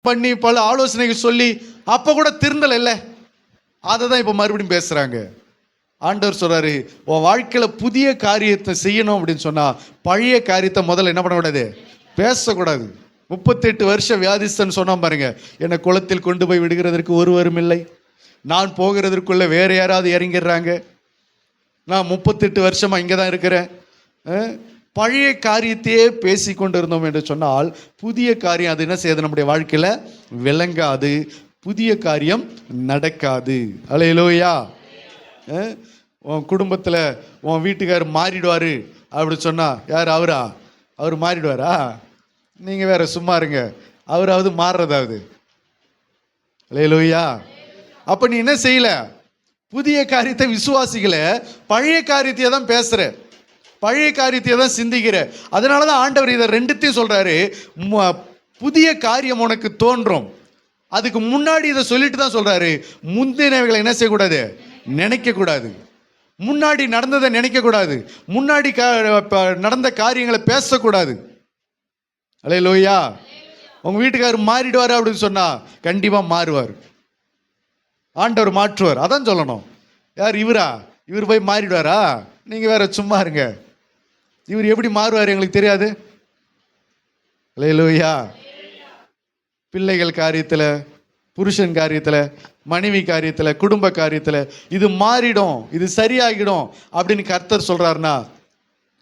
பண்ணி பல ஆலோசனைகள் சொல்லி அப்போ கூட திருந்தல இல்லை. அதை தான் இப்போ மறுபடியும் பேசுகிறாங்க. ஆண்டவர் சொல்கிறாரு, உன் வாழ்க்கையில் புதிய காரியத்தை செய்யணும் அப்படின்னு சொன்னால் பழைய காரியத்தை முதல்ல என்ன பண்ணக்கூடாது, பேசக்கூடாது. 38 வருஷம் வியாதிஸ்தன் சொன்னான் பாருங்க, என்னை குளத்தில் கொண்டு போய் விடுகிறதற்கு ஒருவரும் இல்லை, நான் போகிறதற்குள்ளே வேறு யாராவது இறங்கிடுறாங்க, நான் 38 வருஷமாக இங்கே தான் இருக்கிறேன். பழைய காரியத்தையே பேசி கொண்டு இருந்தோம் என்று சொன்னால் புதிய காரியம் அது என்ன செய்யாது, நம்முடைய வாழ்க்கையில் விளங்காது, புதிய காரியம் நடக்காது. அல்லேலூயா. உன் குடும்பத்தில் உன் வீட்டுக்கார் மாறிடுவார் அப்படி சொன்னால் யார், அவரா? அவர் மாறிடுவாரா? நீங்கள் வேற சும்மா இருங்க, அவராவது மாறுறதாவது. அல்லேலூயா. அப்போ நீ என்ன செய்யல, புதிய காரியத்தை விசுவாசிக்கல, பழைய காரியத்தையே தான் பேசுகிற, பழைய காரியத்தையே தான் சிந்திக்கிற. அதனால தான் ஆண்டவர் இதை ரெண்டுத்தையும் சொல்கிறாரு. புதிய காரியம் உனக்கு தோன்றும், அதுக்கு முன்னாடி இதை சொல்லிட்டு தான் சொல்கிறாரு, முந்தினவைகளை என்ன செய்யக்கூடாது, நினைக்கக்கூடாது. முன்னாடி நடந்ததை நினைக்கக்கூடாது, முன்னாடி நடந்த காரியங்களை பேசக்கூடாது. அல்லேலூயா. உங்கள் வீட்டுக்காரர் மாறிடுவார் அப்படின்னு சொன்னால் கண்டிப்பாக மாறுவார், ஆண்டவர் மாற்றுவார். அதான் சொல்லணும். யார், இவரா? இவர் போய் மாறிடுவாரா? நீங்கள் வேற சும்மா இருங்க, இவர் எப்படி மாறுவார் எங்களுக்கு தெரியாது. அல்லேலூயா. பிள்ளைகள் காரியத்தில், புருஷன் காரியத்தில், மனைவி காரியத்தில், குடும்ப காரியத்தில் இது மாறிடும், இது சரியாகிடும் அப்படின்னு கர்த்தர் சொல்கிறாருன்னா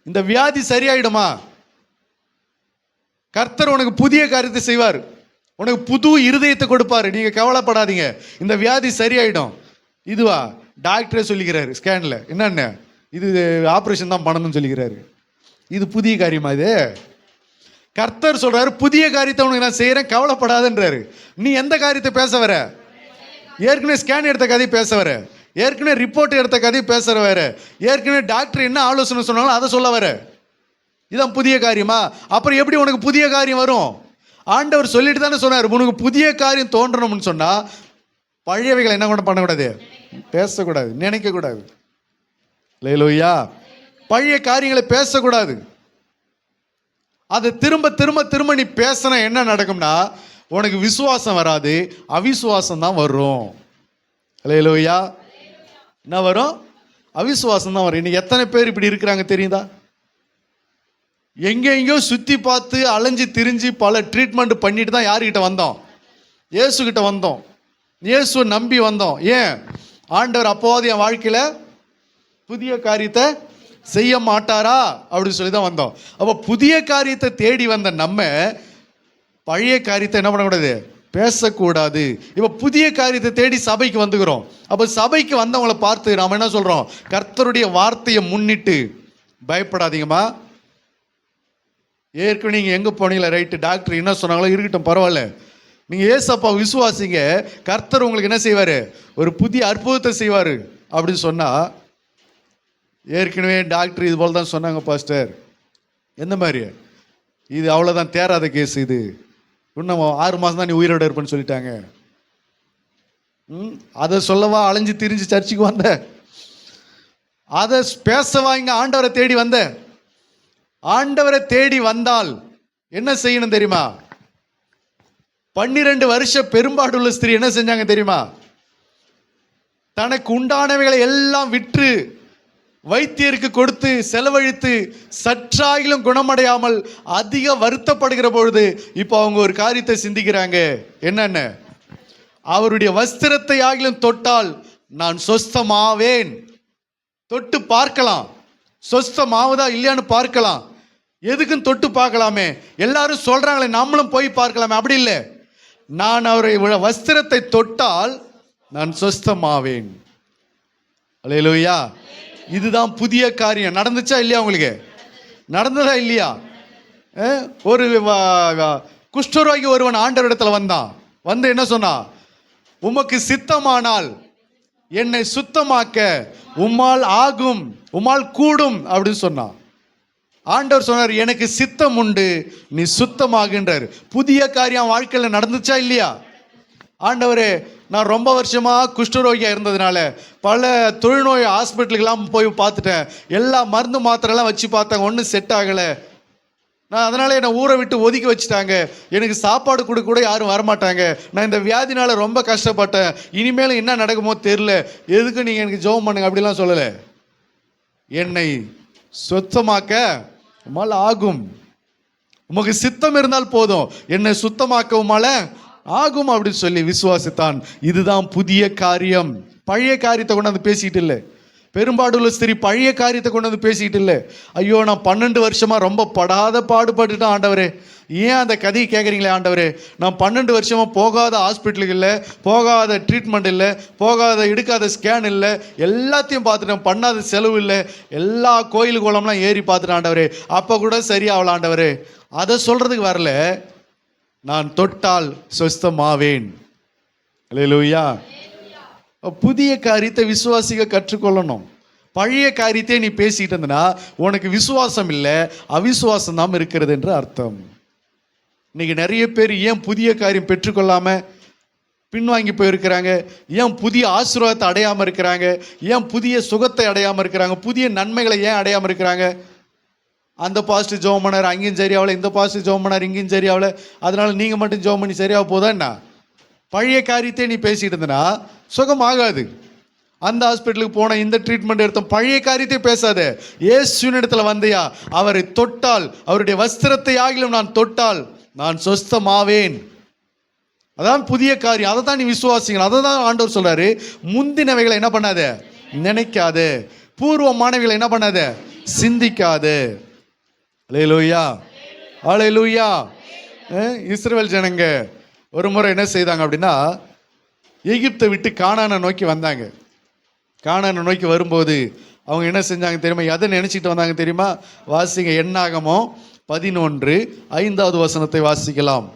இந்த வியாதி சரியாயிடுமா? கர்த்தர் உனக்கு புதிய காரியத்தை செய்வார், உனக்கு புது இருதயத்தை கொடுப்பாரு. நீங்கள் கவலைப்படாதீங்க, இந்த வியாதி சரியாயிடும். இதுவா? டாக்டரே சொல்லிக்கிறாரு ஸ்கேனில், என்னென்ன இது ஆப்ரேஷன் தான் பண்ணணும்னு சொல்லிக்கிறாரு. இது புதிய காரியமா? இது கர்த்தர் சொல்றாரு, புதிய காரியத்தை உனக்கு நான் செய்கிறேன், கவலைப்படாதுன்றாரு. நீ எந்த காரியத்தை பேச வர? ஏற்கனவே ஸ்கேன் எடுத்த கதையை பேச வர, ஏற்கனவே ரிப்போர்ட் எடுத்த கதையை பேச வர, ஏற்கனவே டாக்டர் என்ன ஆலோசனை சொன்னாலும் அதை சொல்ல வர. இதான் புதிய காரியமா? அப்புறம் எப்படி உனக்கு புதிய காரியம் வரும்? ஆண்டவர் சொல்லிட்டு தானே சொன்னார், உனக்கு புதிய காரியம் தோன்றணும்னு சொன்னால் பழையவைகளை என்ன கூட பண்ணக்கூடாது, பேசக்கூடாது, நினைக்கக்கூடாது. அல்லேலூயா. பழைய காரியங்களை பேசக்கூடாது. அதை திரும்ப திரும்ப திரும்ப நீ பேசினா என்ன நடக்கும்னா உனக்கு விசுவாசம் வராது, அவிசுவாசம் தான் வரும். அல்லேலூயா. என்ன வரும்? அவிசுவாசம் தான் வரும். இன்னைக்கு எத்தனை பேர் இப்படி இருக்கிறாங்க தெரியுதா? எங்கெங்கோ சுற்றி பார்த்து அலைஞ்சு திரிஞ்சு பல ட்ரீட்மெண்ட் பண்ணிட்டு தான் யாருக்கிட்ட வந்தோம்? இயேசுக்கிட்ட வந்தோம், இயேசுவை நம்பி வந்தோம். ஏன்? ஆண்டவர் அப்போது என் வாழ்க்கையில் புதிய காரியத்தை செய்ய மாட்டாரா அப்படின்னு சொல்லி தான் வந்தோம். அப்போ புதிய காரியத்தை தேடி வந்த நம்ம பழைய காரியத்தை என்ன பண்ணக்கூடாது, பேசக்கூடாது. இப்போ புதிய காரியத்தை தேடி சபைக்கு வந்துக்கிறோம். அப்போ சபைக்கு வந்தவங்களை பார்த்து நாம் என்ன சொல்கிறோம்? கர்த்தருடைய வார்த்தையை முன்னிட்டு பயப்படாதீங்கம்மா, ஏற்கனவே நீங்கள் எங்கே போனீங்களா, ரைட்டு, டாக்டர் என்ன சொன்னாங்களோ இருக்கட்டும், பரவாயில்ல, நீங்கள் ஏசப்பா விசுவாசிங்க, கர்த்தர் உங்களுக்கு என்ன செய்வார், ஒரு புதிய அற்புதத்தை செய்வார் அப்படின்னு சொன்னால், ஏற்கனவே டாக்டர் இது போல் தான் சொன்னாங்க பாஸ்டர், எந்த மாதிரி, இது அவ்வளோதான், தேராத கேஸ், இது இன்னும் 6 மாதம் தான் நீ உயிரோட இருப்பேன்னு சொல்லிட்டாங்க. அதை சொல்லவா அலைஞ்சு திரிஞ்சு சர்ச்சுக்கு வந்த? அதை பேசவா இங்கே ஆண்டவரை தேடி வந்த? ஆண்டவரை தேடி வந்தால் என்ன செய்யணும் தெரியுமா? 12 வருஷம் பெரும்பாடுள்ள ஸ்திரீ என்ன செஞ்சாங்க தெரியுமா? தனக்கு உண்டானவைகளை எல்லாம் விற்று வைத்தியருக்கு கொடுத்து செலவழித்து சற்றாகிலும் குணமடையாமல் அதிக வருத்தப்படுகிற பொழுது இப்போ அவங்க ஒரு காரியத்தை சிந்திக்கிறாங்க. என்னென்ன? அவருடைய வஸ்திரத்தை ஆகிலும் தொட்டால் நான் சொஸ்தமாவேன். தொட்டு பார்க்கலாம், சொஸ்தமாவதா இல்லையான்னு பார்க்கலாம். எதுக்குன்னு தொட்டு பார்க்கலாமே, எல்லாரும் சொல்றாங்களே, நம்மளும் போய் பார்க்கலாமே. அப்படி இல்லை, நான் அவருடைய வஸ்திரத்தை தொட்டால் நான் சொஸ்தமாவேன். அல்லேலூயா. இதுதான் புதிய காரியம். நடந்துச்சா இல்லையா? உங்களுக்கு நடந்ததா இல்லையா? ஒரு குஷ்டரோகி ஒருவன் ஆண்டவரிடத்துல வந்தான். வந்து என்ன சொன்னா? உமக்கு சித்தமானால் என்னை சுத்தமாக்க உம்மால் ஆகும், உம்மால் கூடும் அப்படின்னு சொன்னான். ஆண்டவர் சொன்னார், எனக்கு சித்தம் உண்டு, நீ சுத்தமாகின்றார். புதிய காரியம் வாழ்க்கையில் நடந்துச்சா இல்லையா? ஆண்டவரே, நான் ரொம்ப வருஷமாக குஷ்டரோகியாக இருந்ததுனால பல தொழுநோய் ஹாஸ்பிட்டலுக்கெல்லாம் போய் பார்த்துட்டேன், எல்லா மருந்து மாத்திரைலாம் வச்சு பார்த்தாங்க, ஒன்றும் செட் ஆகலை. நான் அதனால என்னை ஊரை விட்டு ஒதுக்கி வச்சுட்டாங்க, எனக்கு சாப்பாடு கொடுக்க கூட யாரும் வரமாட்டாங்க, நான் இந்த வியாதினால ரொம்ப கஷ்டப்பட்டேன், இனிமேல் என்ன நடக்குமோ தெரில, எதுக்கு நீங்கள் எனக்கு ஜெபம் பண்ணுங்க அப்படிலாம் சொல்லலை. என்னை சுத்தமாக்க உமால ஆகும், உமக்கு சித்தம் இருந்தால் போதும், என்னை சுத்தமாக்க உமால ஆகும் அப்படின்னு சொல்லி விசுவாசித்தான். இதுதான் புதிய காரியம். பழைய காரியத்தை கொண்டாந்து பேசிக்கிட்டு இல்லை. பெரும்பாடுள்ள ஸ்திரீ பழைய காரியத்தை கொண்டு வந்து பேசிக்கிட்டு இல்லை. ஐயோ நான் 12 வருஷமாக ரொம்ப படாத பாடுபட்டுட்டேன் ஆண்டவரே, ஏன் அந்த கதையை கேட்குறீங்களே ஆண்டவரே, நான் 12 வருஷமாக போகாத ஹாஸ்பிட்டலுக்கு இல்லை, போகாத ட்ரீட்மெண்ட் இல்லை, போகாத எடுக்காத ஸ்கேன் இல்லை, எல்லாத்தையும் பார்த்துட்டேன், பண்ணாத செலவு இல்லை, எல்லா கோயில் குளம்லாம் ஏறி பார்த்துட்டேன் ஆண்டவரே, அப்போ கூட சரியாகல ஆண்டவரே. அதை சொல்கிறதுக்கு வரல, நான் தொட்டால் சொஸ்தமாவேன். அல்லேலூயா. புதிய காரியத்தை விசுவாசிக்க கற்றுக்கொள்ளணும். பழைய காரியத்தை நீ பேசிட்டு இருந்தனா உனக்கு விசுவாசம் இல்லை, அவிசுவாசம் தான் இருக்கிறது என்று அர்த்தம். இன்னைக்கு நிறைய பேர் ஏன் புதிய காரியம் பெற்றுக்கொள்ளாம பின்வாங்கி போயிருக்கிறாங்க, ஏன் புதிய ஆசீர்வாதத்தை அடையாமல் இருக்கிறாங்க, ஏன் புதிய சுகத்தை அடையாமல் இருக்கிறாங்க, புதிய நன்மைகளை ஏன் அடையாமல் இருக்கிறாங்க? அந்த பாஸ்டர் ஜெபம் பண்ணார், அங்கேயும் சரியாகல, இந்த பாஸ்டர் ஜெபம் பண்ணார், இங்கேயும் சரியாகல, அதனால நீங்கள் மட்டும் ஜெபம் பண்ணி சரியாக போதா என்ன? பழைய காரியத்தை நீ பேசிட்டு இருந்தனா சுகமாகாது. அந்த ஹாஸ்பிட்டலுக்கு போன, இந்த ட்ரீட்மெண்ட் எடுத்தோம், பழைய காரியத்தை பேசாத. இயேசுவின் இடத்துல வந்தியா, அவரை தொட்டால், அவருடைய வஸ்திரத்தை ஆகிலும் நான் தொட்டால் நான் சொஸ்தமாவேன். அதான் புதிய காரியம். அதை தான் நீ விசுவாசிக்கணும். அதை தான் ஆண்டவர் சொல்றாரு, முந்தினவைகளை என்ன பண்ணாத, நினைக்காத, பூர்வமானவைகளை என்ன பண்ணாத, சிந்திக்காத. அல்லேலூயா, அல்லேலூயா. இஸ்ரவேல் ஜனங்க ஒரு முறை என்ன செய்தாங்க அப்படின்னா, எகிப்தை விட்டு கானானை நோக்கி வந்தாங்க. கானானை நோக்கி வரும்போது அவங்க என்ன செஞ்சாங்க தெரியுமா? எதை நினைச்சிட்டு வந்தாங்க தெரியுமா? வாசிங்க, என்னாகமம் 11:5 வசனத்தை வாசிக்கலாம்.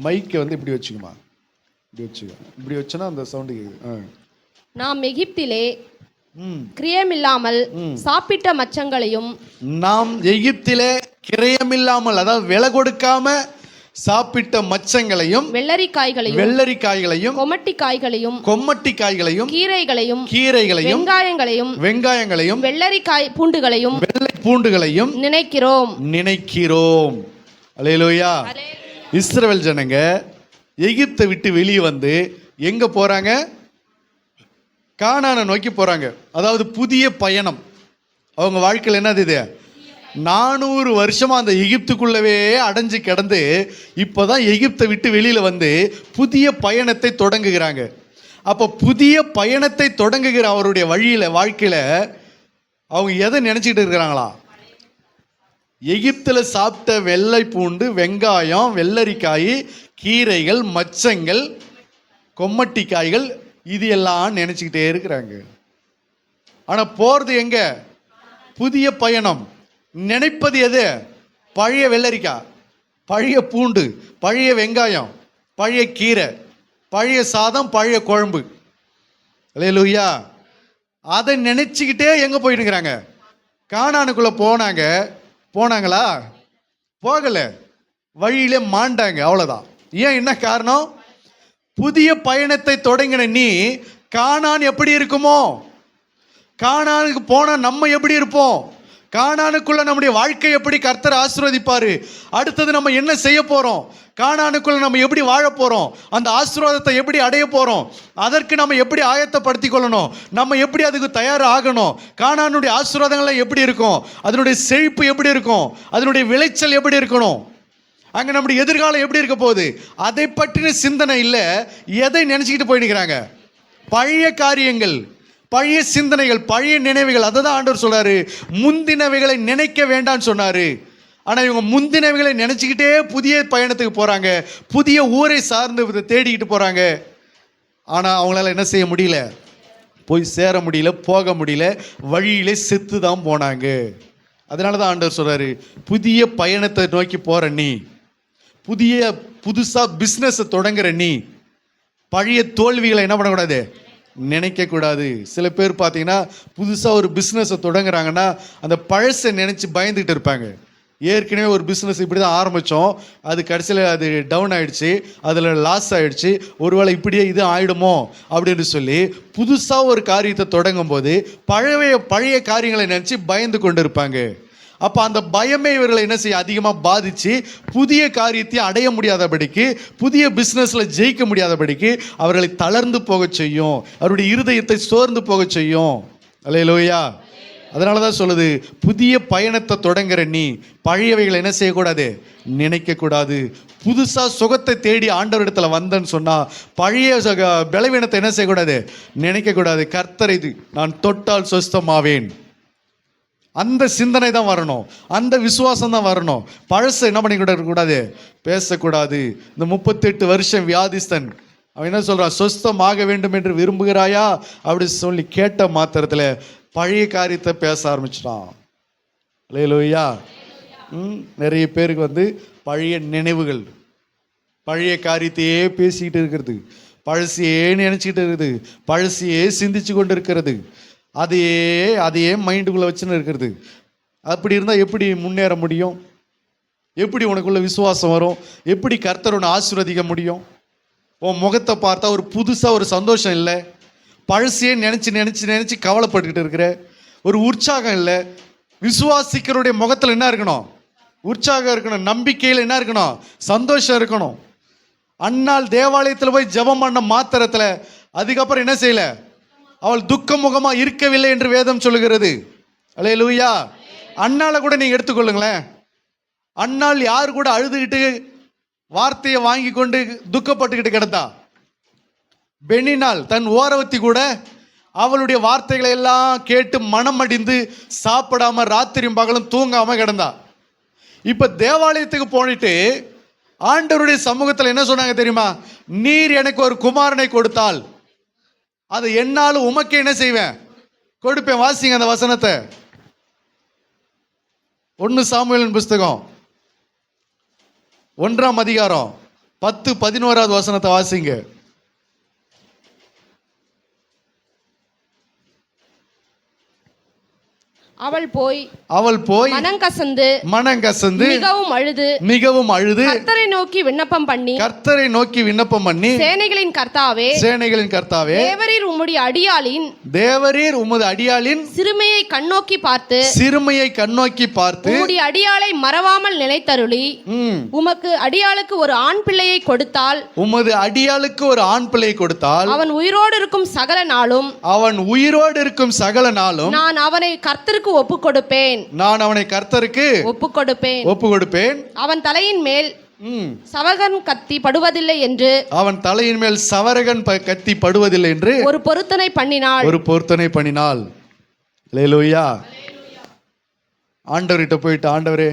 மைக்கை வந்து இப்படி வச்சுக்குமா, இப்படி வச்சுக்க, இப்படி வச்சனா அந்த சவுண்டு கேக்குது. நாம் எகிப்திலே கிரியமில்லாமல் சாப்பிட்ட மச்சங்களையும், நாம் எகிப்திலே கிரயமில்லாமல், அதாவது விலை கொடுக்காம சாப்பிட்ட மச்சங்களையும், வெள்ளரிக்காய்களையும், கொம்மட்டிக்காய்களையும், கீரைகளையும், வெங்காயங்களையும், வெள்ளை பூண்டுகளையும் நினைக்கிறோம். அல்லேலூயா. இஸ்ரவேல் ஜனங்க எகிப்தை விட்டு வெளியே வந்து எங்க போறாங்க? கானானை நோக்கி போறாங்க. அதாவது புதிய பயணம். அவங்க வாழ்க்கையில் என்னது? இது 400 வருஷமா அந்த எகிப்துக்குள்ளவே அடைஞ்சு கிடந்து இப்போதான் எகிப்தை விட்டு வெளியில வந்து புதிய பயணத்தை தொடங்குகிறாங்க. அப்போ புதிய பயணத்தை தொடங்குகிற அவருடைய வாழ்க்கையில அவங்க எதை நினைச்சிட்டு இருக்கிறாங்களா? எகிப்தில் சாப்பிட்ட வெள்ளை பூண்டு, வெங்காயம், வெள்ளரிக்காய், கீரைகள், மச்சங்கள், கொம்மட்டிக்காய்கள், இது எல்லாம் நினைச்சுக்கிட்டே இருக்கிறாங்க. ஆனா போறது எங்க? புதிய பயணம். நினைப்பது எது? பழைய வெள்ளரிக்காய், பழைய பூண்டு, பழைய வெங்காயம், பழைய கீரை, பழைய சாதம், பழைய குழம்பு. அல்லேலூயா. அதை நினைச்சுக்கிட்டே எங்க போயிட்டு இருக்கிறாங்க? கானானுக்குள்ள போனாங்களா? போகல, வழியிலே மாண்டாங்க, அவ்வளவுதான். ஏன்? என்ன காரணம்? புதிய பயணத்தை தொடங்கின நீ கானான் எப்படி இருக்குமோ, கானானுக்கு போனா நம்ம எப்படி இருப்போம், கானானுக்குள்ள நம்முடைய வாழ்க்கை எப்படி கர்த்தர் ஆசீர்வதிப்பாரு, அடுத்தது நம்ம என்ன செய்ய போறோம், கானானுக்குள்ள நம்ம எப்படி வாழ போறோம், அந்த ஆசீர்வாதத்தை எப்படி அடைய போறோம், அதற்கு நம்ம எப்படி ஆயத்தப்படுத்திக் கொள்ளணும், நம்ம எப்படி அதுக்கு தயார் ஆகணும், கானானுடைய ஆசீர்வாதங்கள் எப்படி இருக்கும், அதனுடைய செழிப்பு எப்படி இருக்கும், அதனுடைய விளைச்சல் எப்படி இருக்கணும், அங்க நம்முடைய எதிர்காலம் எப்படி இருக்க போகுது, அதை பற்றின சிந்தனை இல்லை. எதை நினைச்சுக்கிட்டு போயிடுக்கிறாங்க? பழைய காரியங்கள், பழைய சிந்தனைகள், பழைய நினைவுகள். அதை தான் ஆண்டவர் சொல்றாரு, முந்தினவைகளை நினைக்க வேண்டாம்னு சொன்னாரு. ஆனா இவங்க முந்தினவைகளை நினைச்சுக்கிட்டே புதிய பயணத்துக்கு போறாங்க, புதிய ஊரை சார்ந்து தேடிக்கிட்டு போறாங்க. ஆனா அவங்களால என்ன செய்ய முடியல? போய் சேர முடியல, போக முடியல, வழியிலே செத்து தான் போனாங்க. அதனால தான் ஆண்டவர் சொல்றாரு, புதிய பயணத்தை நோக்கி போற நீ, புதுசா பிஸ்னஸை தொடங்குற நீ, பழைய தோல்விகளை என்ன பண்ணக்கூடாது? நினைக்கக்கூடாது. சில பேர் பார்த்தீங்கன்னா புதுசாக ஒரு பிஸ்னஸை தொடங்குறாங்கன்னா அந்த பழசை நினச்சி பயந்துகிட்டு இருப்பாங்க. ஏற்கனவே ஒரு பிஸ்னஸ் இப்படி தான் ஆரம்பித்தோம், அது கடைசியில் அது டவுன் ஆகிடுச்சு, அதில் லாஸ் ஆகிடுச்சு, ஒருவேளை இப்படியே இது ஆகிடுமோ அப்படின்னு சொல்லி புதுசாக ஒரு காரியத்தை தொடங்கும் போது பழைய காரியங்களை நினச்சி பயந்து கொண்டு இருப்பாங்க. அப்போ அந்த பயமே இவர்களை என்ன செய்ய அதிகமாக பாதித்து புதிய காரியத்தை அடைய முடியாதபடிக்கு, புதிய பிஸ்னஸில் ஜெயிக்க முடியாதபடிக்கு அவர்களை தளர்ந்து போக செய்யும், அவருடைய இருதயத்தை சோர்ந்து போக செய்யும். அல்லேலூயா. அதனால தான் சொல்லுது, புதிய பயணத்தை தொடங்குற நீ பழையவைகளை என்ன செய்யக்கூடாது, நினைக்கக்கூடாது. புதுசாக சுகத்தை தேடி ஆண்டவரிடத்துல வந்தேன்னு சொன்னால் பழைய பலவீனத்தை என்ன செய்யக்கூடாது, நினைக்கக்கூடாது. கர்த்தரை நான் தொட்டால் சொஸ்தமாவேன், அந்த சிந்தனை தான் வரணும், அந்த விசுவாசம் தான் வரணும். பழசை என்ன பண்ணிக்கூடாது, பேசக்கூடாது. இந்த 38 வருஷம் வியாதிஸ்தன் அவன் என்ன சொல்கிறான், சொஸ்தமாக வேண்டும் என்று விரும்புகிறாயா அப்படி சொல்லி கேட்ட மாத்திரத்தில் பழைய காரியத்தை பேச ஆரம்பிச்சிட்டான். அல்லேலூயா. நிறைய பேருக்கு பழைய நினைவுகள், பழைய காரியத்தையே பேசிக்கிட்டு இருக்கிறது, பழசையே நினச்சிக்கிட்டு இருக்குது, பழசையே சிந்திச்சு கொண்டு இருக்கிறது, அதையே மைண்டுக்குள்ளே வச்சுன்னு இருக்கிறது. அப்படி இருந்தால் எப்படி முன்னேற முடியும்? எப்படி உனக்குள்ள விசுவாசம் வரும்? எப்படி கர்த்தர் உன்னை ஆசீர்வதிக்க முடியும்? உன் முகத்தை பார்த்தா ஒரு புதுசாக ஒரு சந்தோஷம் இல்லை, பழசையே நினச்சி கவலைப்பட்டுக்கிட்டு இருக்கிற, ஒரு உற்சாகம் இல்லை. விசுவாசிக்கிறோடைய முகத்தில் என்ன இருக்கணும், உற்சாகம் இருக்கணும், நம்பிக்கையில் என்ன இருக்கணும், சந்தோஷம் இருக்கணும். அன்னாள் தேவாலயத்தில் போய் ஜெபம் பண்ண மாத்திரத்தில் அதுக்கப்புறம் என்ன செய்யல, அவள் துக்க முகமாக இருக்கவில்லை என்று வேதம் சொல்லுகிறது. அல்லேலூயா. அன்னாளை கூட நீங்கள் எடுத்துக்கொள்ளுங்களேன். அன்னாள் யார் கூட அழுதுகிட்டு வார்த்தையை வாங்கி கொண்டு துக்கப்பட்டுக்கிட்டு கிடந்தா? பெனினாள் தன் ஓரவத்தி கூட அவளுடைய வார்த்தைகளை எல்லாம் கேட்டு மனம் அடிந்து சாப்பிடாம ராத்திரியும் பகலும் தூங்காம கிடந்தா. இப்ப தேவாலயத்துக்கு போனிட்டு ஆண்டவருடைய சமூகத்தில் என்ன சொன்னாங்க தெரியுமா? நீர் எனக்கு ஒரு குமாரனை கொடுத்தால் அதை என்னாலும் உமக்கு என்ன செய்வேன், கொடுப்பேன். வாசிங்க அந்த வசனத்தை. 1 சாமுவேலின் புஸ்தகம் 1ஆம் அதிகாரம் 10-11 வசனத்தை வாசிங்க. அவள் போய் மனங்கசந்து மிகவும் அழுது கர்த்தரை நோக்கி விண்ணப்பம் பண்ணி சேனைகளின் கர்த்தாவே தேவரீர் உம்முடைய அடியாளின் சிறுமையை கண்ணோக்கி பார்த்து உம்முடைய அடியாளை மறவாமல் நினைத்தருளி உமக்கு அடியாளுக்கு ஒரு ஆண் பிள்ளையை கொடுத்தால் அவன் உயிரோடு இருக்கும் சகல நாளும் நான் அவனை கர்த்தருக்கு கர்த்தருக்கு ஒப்புக் கொடுப்பேன். அவன் தலையின் மேல் சவரகன் கத்தி படுவதில்லை என்று ஒரு பொருத்தனை பண்ணினாள். அல்லேலூயா. ஆண்டவர்கிட்ட போயிட்டு, ஆண்டவரே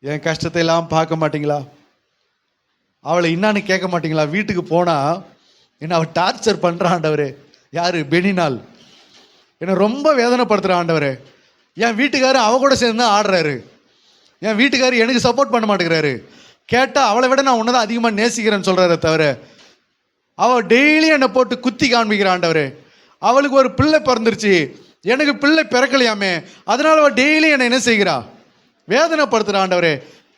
என் கஷ்டத்தை எல்லாம் பார்க்க மாட்டீங்களா, அவளை என்னான்னு கேட்க மாட்டீங்களா, வீட்டுக்கு போனா என்ன அவள் டார்ச்சர் பண்றான் ஆண்டவரே. யாரு? பெனினாள். என்னை ரொம்ப வேதனைப்படுத்துகிற ஆண்டவரே. என் வீட்டுக்காரர் அவ கூட சேர்ந்து ஆடுறாரு, என் வீட்டுக்காரர் எனக்கு சப்போர்ட் பண்ண மாட்டேங்கிறாரு, கேட்டால் அவளை விட நான் உன்னதான் அதிகமாக நேசிக்கிறேன்னு சொல்கிறார தவிர அவள் டெய்லி என்னை போட்டு குத்தி காண்பிக்கிற ஆண்டவரே. அவளுக்கு ஒரு பிள்ளை பிறந்துருச்சு, எனக்கு பிள்ளை பிறக்கலையாமே, அதனால் அவள் டெய்லி என்னை என்ன செய்கிறா, வேதனைப்படுத்துகிற ஆண்டவரே.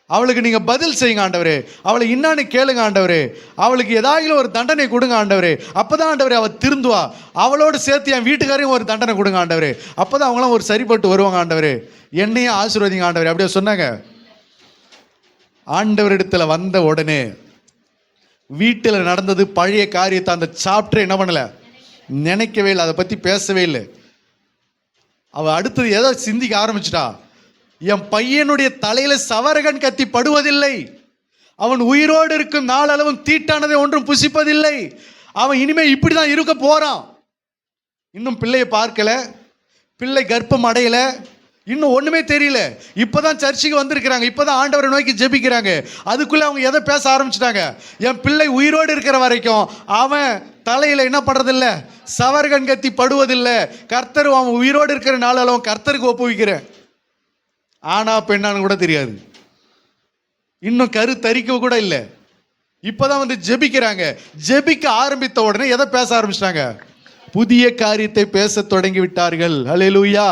அவளுக்கு நீங்கள் பதில் செய்யுங்க ஆண்டவரே, அவளை இன்னான்னு கேளுங்க ஆண்டவரே, அவளுக்கு ஏதாயிலும் ஒரு தண்டனை கொடுங்க ஆண்டவரே, அப்போ தான் ஆண்டவரே அவள் திருந்துவா. அவளோடு சேர்த்து என் வீட்டுக்காரையும் ஒரு தண்டனை கொடுங்க ஆண்டவரே, அப்போ தான் அவங்களாம் ஒரு சரிப்பட்டு வருவாங்க ஆண்டவரே, என்னையும் ஆசீர்வதிங்க ஆண்டவரே. அப்படியே சொன்னாங்க. ஆண்டவரிடத்தில் வந்த உடனே வீட்டில் நடந்தது பழைய காரியத்தை அந்த சாப்டர் என்ன பண்ணலை, நினைக்கவே இல்லை, அதை பற்றி பேசவே இல்லை. அவள் அடுத்தது ஏதோ சிந்திக்க ஆரம்பிச்சிட்டா. என் பையனுடைய தலையில சவரகன் கத்தி படுவதில்லை, அவன் உயிரோடு இருக்கும் நாளளவும் தீட்டானதை ஒன்றும் புசிப்பதில்லை, அவன் இனிமே இப்படிதான் இருக்க போறான். இன்னும் பிள்ளையை பார்க்கல, பிள்ளை கர்ப்பம் அடையல, இன்னும் ஒண்ணுமே தெரியல. இப்பதான் சர்ச்சுக்கு வந்திருக்கிறாங்க, இப்பதான் ஆண்டவரை நோக்கி ஜெபிக்கிறாங்க. அதுக்குள்ள அவங்க எதை பேச ஆரம்பிச்சிட்டாங்க, என் பிள்ளை உயிரோடு இருக்கிற வரைக்கும் அவன் தலையில என்ன பண்றதில்லை, சவரகன் கத்தி படுவதில்லை, கர்த்தர் அவன் உயிரோடு இருக்கிற நாளளவும் கர்த்தருக்கு ஒப்புவிக்கிறேன். ஆனா பெண்ணான்னு கூட தெரியாது, இன்னும் கருத்தரிக்க கூட இல்லை. இப்பதான் ஜெபிக்கிறாங்க. ஜெபிக்க ஆரம்பித்த உடனே எதை பேச ஆரம்பிச்சிட்டாங்க, புதிய காரியத்தை பேச தொடங்கி விட்டார்கள். அல்லேலூயா.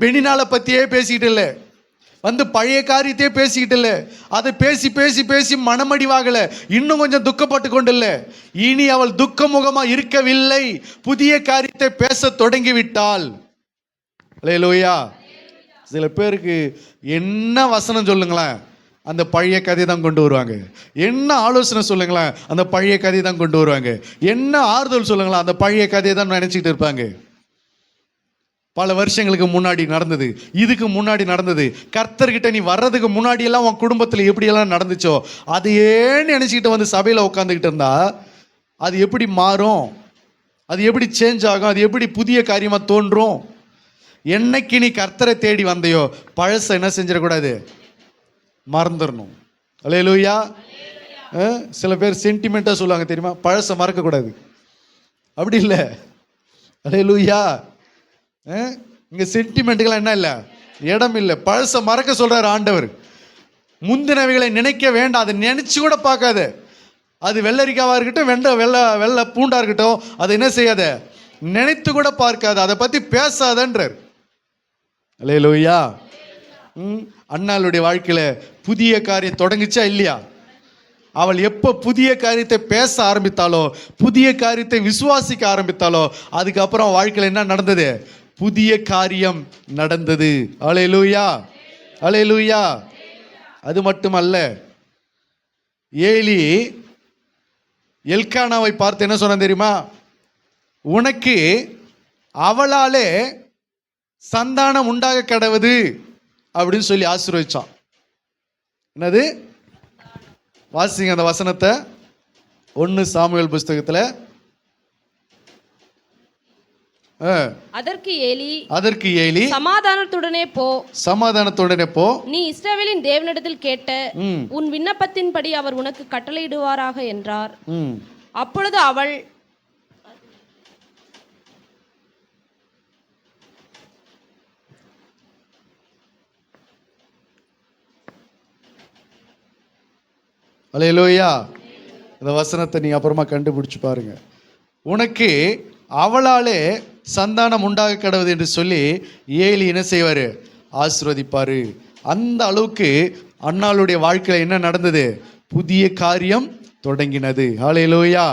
பெனினாளை பத்தியே பேசிக்கிட்டு இல்லை, வந்து பழைய காரியத்தையே பேசிக்கிட்டு இல்லை, அதை பேசி பேசி பேசி மனமடிவாகல, இன்னும் கொஞ்சம் துக்கப்பட்டு கொண்டு இல்லை. இனி அவள் துக்கமுகமா இருக்கவில்லை, புதிய காரியத்தை பேச தொடங்கி விட்டாள். அல்லேலூயா. சில பேருக்கு என்ன வசனம் சொல்லுங்களேன், அந்த பழைய கதை தான் கொண்டு வருவாங்க. என்ன ஆலோசனை சொல்லுங்களேன், அந்த பழைய கதை தான் கொண்டு வருவாங்க. என்ன ஆறுதல் சொல்லுங்களேன், அந்த பழைய கதையை தான் நினைச்சிட்டு இருப்பாங்க. பல வருஷங்களுக்கு முன்னாடி நடந்தது, இதுக்கு முன்னாடி நடந்தது, கர்த்தர்கிட்ட நீ வர்றதுக்கு முன்னாடி எல்லாம் உன் குடும்பத்தில் எப்படியெல்லாம் நடந்துச்சோ அதையே நினைச்சிக்கிட்டு வந்து சபையில் உட்காந்துக்கிட்டு இருந்தா அது எப்படி மாறும், அது எப்படி சேஞ்ச் ஆகும், அது எப்படி புதிய காரியமாக தோன்றும்? என்னைக்கு நீ கர்த்தரை தேடி வந்தையோ பழச என்ன செஞ்சிடக்கூடாது, மறந்துடணும். அல்லேலூயா. சில பேர் சென்டிமெண்ட்டாக சொல்லுவாங்க தெரியுமா, பழச மறக்கக்கூடாது. அப்படி இல்லை. அல்லேலூயா. இங்கே சென்டிமெண்ட்டுக்கெல்லாம் என்ன இல்லை, இடம் இல்லை. பழச மறக்க சொல்கிறார் ஆண்டவர். முந்தினவைகளை நினைக்க வேண்டாம், அதை நினச்சி கூட பார்க்காத. அது வெள்ளரிக்காவாக இருக்கட்டும், வெள்ளை பூண்டாக இருக்கட்டும், அதை என்ன செய்யாத, நினைத்து கூட பார்க்காத, அதை பற்றி பேசாதன்றார். அல்லேலூயா. அண்ணாளுடைய வாழ்க்கையில் புதிய காரியம் தொடங்குச்சா இல்லையா? அவள் எப்போ புதிய காரியத்தை பேச ஆரம்பித்தாலோ, புதிய காரியத்தை விசுவாசிக்க ஆரம்பித்தாலோ, அதுக்கப்புறம் வாழ்க்கையில் என்ன நடந்தது, புதிய காரியம் நடந்தது. அல்லேலூயா, அல்லேலூயா. அது மட்டுமல்ல, ஏலி எல்கானாவை பார்த்து என்ன சொன்ன தெரியுமா, உனக்கு அவளாலே சந்தானம் உண்டாக கடவுது அப்படின்னு சொல்லி ஆசீர்வதிச்சான். என்னது, வாசிங்க அந்த வசனத்தை. 1 சாமுவேல் புஸ்தகத்தில். அதற்கு ஏலி சமாதானத்துடனே போ, நீ இஸ்ரவேலின் தேவனிடத்தில் கேட்ட உன் விண்ணப்பத்தின்படி அவர் உனக்கு கட்டளையிடுவாராக என்றார். அப்பொழுது அவள், அல்லேலூயா. இந்த வசனத்தை நீ அப்புறமா கண்டுபிடிச்சு பாருங்க. உனக்கு அவளாலே சந்தானம் உண்டாக கடவுது என்று சொல்லி ஏலி என்ன செய்வார், ஆசீர்வதிப்பார். அந்த அளவுக்கு அன்னாளுடைய வாழ்க்கையில் என்ன நடந்தது, புதிய காரியம் தொடங்கினது. அல்லேலூயா.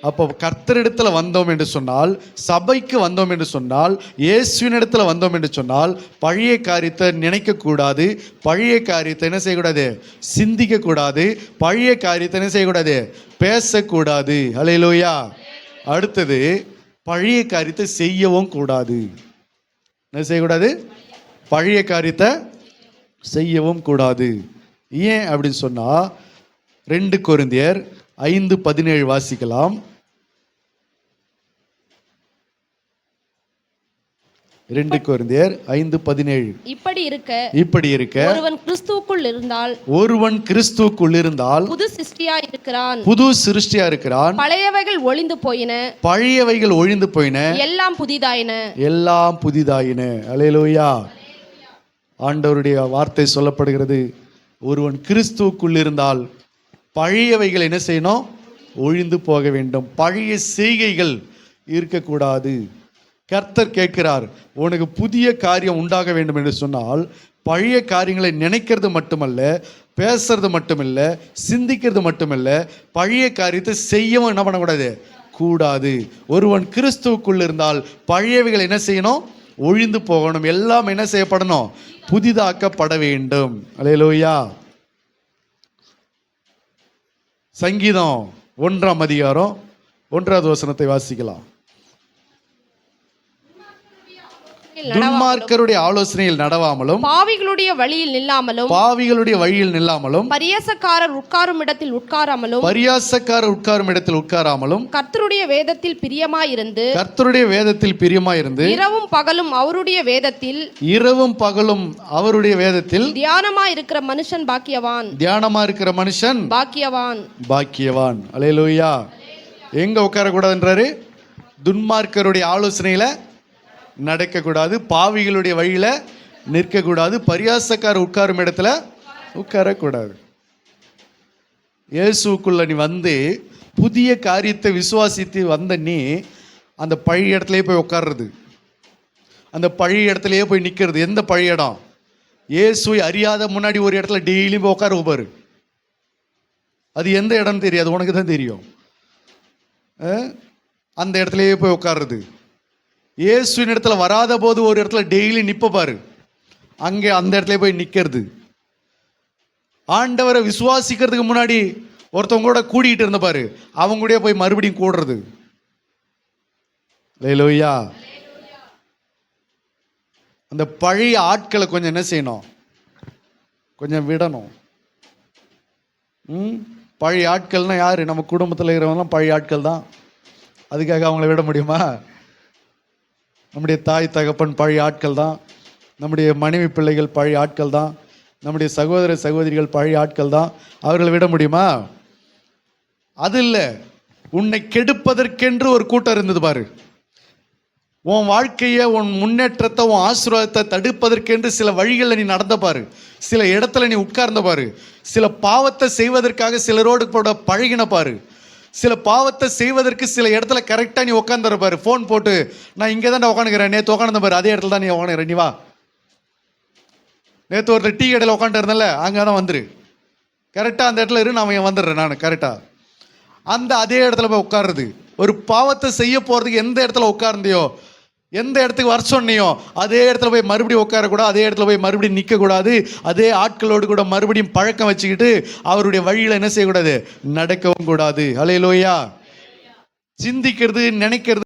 அப்போ கர்த்தரிடத்தில் வந்தோம் என்று சொன்னால், சபைக்கு வந்தோம் என்று சொன்னால், இயேசுவினிடத்தில் வந்தோம் என்று சொன்னால், பழைய காரியத்தை நினைக்கக்கூடாது, பழைய காரியத்தை என்ன செய்யக்கூடாது, சிந்திக்கக்கூடாது, பழைய காரியத்தை என்ன செய்யக்கூடாது, பேசக்கூடாது. அல்லேலூயா. அடுத்தது, பழைய காரியத்தை செய்யவும் கூடாது. என்ன செய்யக்கூடாது, பழைய காரியத்தை செய்யவும் கூடாது. ஏன் அப்படின்னு சொன்னால், 2 கொரிந்தியர் 5:17 வாசிக்கலாம். 2 கொரிந்தியர் 5:17. இப்படி இருக்க ஒருவன் கிறிஸ்துவுக்குள் இருந்தால் புது சிருஷ்டியா இருக்கிறான், பழையவைகள் ஒழிந்து போயின, எல்லாம் புதிதாயின. அல்லேலூயா. ஆண்டவருடைய வார்த்தை சொல்லப்படுகிறது, ஒருவன் கிறிஸ்துவுக்குள் இருந்தால் பழையவைகள் என்ன செய்யணும், ஒழிந்து போக வேண்டும், பழைய செய்கைகள் இருக்கக்கூடாது. கர்த்தர் கேட்கிறார், உனக்கு புதிய காரியம் உண்டாக வேண்டும் என்று சொன்னால் பழைய காரியங்களை நினைக்கிறது மட்டுமல்ல, பேசுறது மட்டுமல்ல, சிந்திக்கிறது மட்டுமல்ல, பழைய காரியத்தை செய்யவும் என்ன பண்ணக்கூடாது, கூடாது. ஒருவன் கிறிஸ்துவுக்குள் இருந்தால் பழையவைகள் என்ன செய்யணும், ஒழிந்து போகணும், எல்லாம் என்ன செய்யப்படணும், புதிதாக்கப்பட வேண்டும். அல்லேலூயா. சங்கீதம் 1ஆம் அதிகாரம் 1வது வசனத்தை வாசிக்கலாம். துன்மார்க்கருடைய ஆலோசனையில் நடவாமலும், பாவிகளுடைய வழியில் நில்லாமலும், பரியாசக்காரர் உட்காரும் இடத்தில் உட்காராமலும், கர்த்தருடைய வேதத்தில் பிரியமாயிருந்து இரவும் பகலும் அவருடைய வேதத்தில் தியானமாய் இருக்கிற மனுஷன் பாக்கியவான். அல்லேலூயா. எங்க உட்காரக்கூடாதுன்றாரு, துன்மார்க்கருடைய ஆலோசனையில நடக்கக்கூடாது, பாவிகளுடைய வழியில் நிற்கக்கூடாது, பரியாசக்காரர் உட்காரும் இடத்துல உட்காரக்கூடாது. இயேசுக்குள்ள நீ வந்து புதிய காரியத்தை விசுவாசித்து வந்த நீ அந்த பழைய இடத்துலையே போய் உட்கார்றது, அந்த பழைய இடத்துலையே போய் நிற்கிறது. எந்த பழைய இடம், இயேசுவை அறியாத முன்னாடி ஒரு இடத்துல டெய்லியும் போய் உட்கார வைப்பாரு. அது எந்த இடம் தெரியாது, உனக்கு தான் தெரியும். அந்த இடத்துலயே போய் உட்காருறது. இயேசுவின் இடத்துல வராத போது ஒரு இடத்துல டெய்லி நிற்பாரு, அங்கே அந்த இடத்துல போய் நிற்கிறது. ஆண்டவரை விசுவாசிக்கிறதுக்கு முன்னாடி ஒருத்தவங்க கூட கூடிக்கிட்டு இருந்த பாரு, அவங்க கூட போய் மறுபடியும் கூடுறது. அல்லேலூயா. அந்த பழைய ஆட்களை கொஞ்சம் என்ன செய்யணும், கொஞ்சம் விடணும். பழைய ஆட்கள்னா யாரு? நம்ம குடும்பத்தில் இருக்கிறவங்கலாம் பழைய ஆட்கள் தான். அதுக்காக அவங்கள விட முடியுமா? நம்முடைய தாய் தகப்பன் பழைய ஆட்கள் தான், நம்முடைய மனைவி பிள்ளைகள் பழைய ஆட்கள் தான், நம்முடைய சகோதர சகோதரிகள் பழைய ஆட்கள் தான். அவர்களை விட முடியுமா? அது இல்லை. உன்னை கெடுப்பதற்கென்று ஒரு கூட்டம் இருந்தது பாரு. உன் வாழ்க்கையை, உன் முன்னேற்றத்தை, உன் ஆசீர்வாதத்தை தடுப்பதற்கென்று சில வழிகளில் நீ நடந்த பாரு, சில இடத்துல நீ உட்கார்ந்த பாரு, சில பாவத்தை செய்வதற்காக சிலரோடு கூட பழகின பாரு, சில பாவத்தை செய்வதற்கு சில இடத்துல கரெக்டாக நீ உட்காந்துற பாரு. ஃபோன் போட்டு நான் இங்கே தான் உட்காந்துக்கிறேன், நேற்று உட்காந்து பாரு, அதே இடத்துல தான் நீ உட்காந்துக்கிறேன், நீ வா. நேற்று ஒருத்தர் டீ கடையில் உட்காந்துட்டு இருந்தேன்ல, அங்கே தான் வந்துரு, கரெக்டாக அந்த இடத்துல இரு, நான் வந்துடுறேன் நான் கரெக்டாக. அந்த அதே இடத்துல போய் உட்காருறது. ஒரு பாவத்தை செய்ய போகிறதுக்கு எந்த இடத்துல உட்கார்ந்தியோ, எந்த இடத்துக்கு வர சொன்னியோ அதே இடத்துல போய் மறுபடியும் உட்காரக்கூடாது, அதே இடத்துல போய் மறுபடியும் நிற்கக்கூடாது, அதே ஆட்களோடு கூட மறுபடியும் பழக்கம் வச்சுக்கிட்டு அவருடைய வழியில் என்ன செய்யக்கூடாது, நடக்கவும் கூடாது. அல்லேலூயா. சிந்திக்கிறது, நினைக்கிறது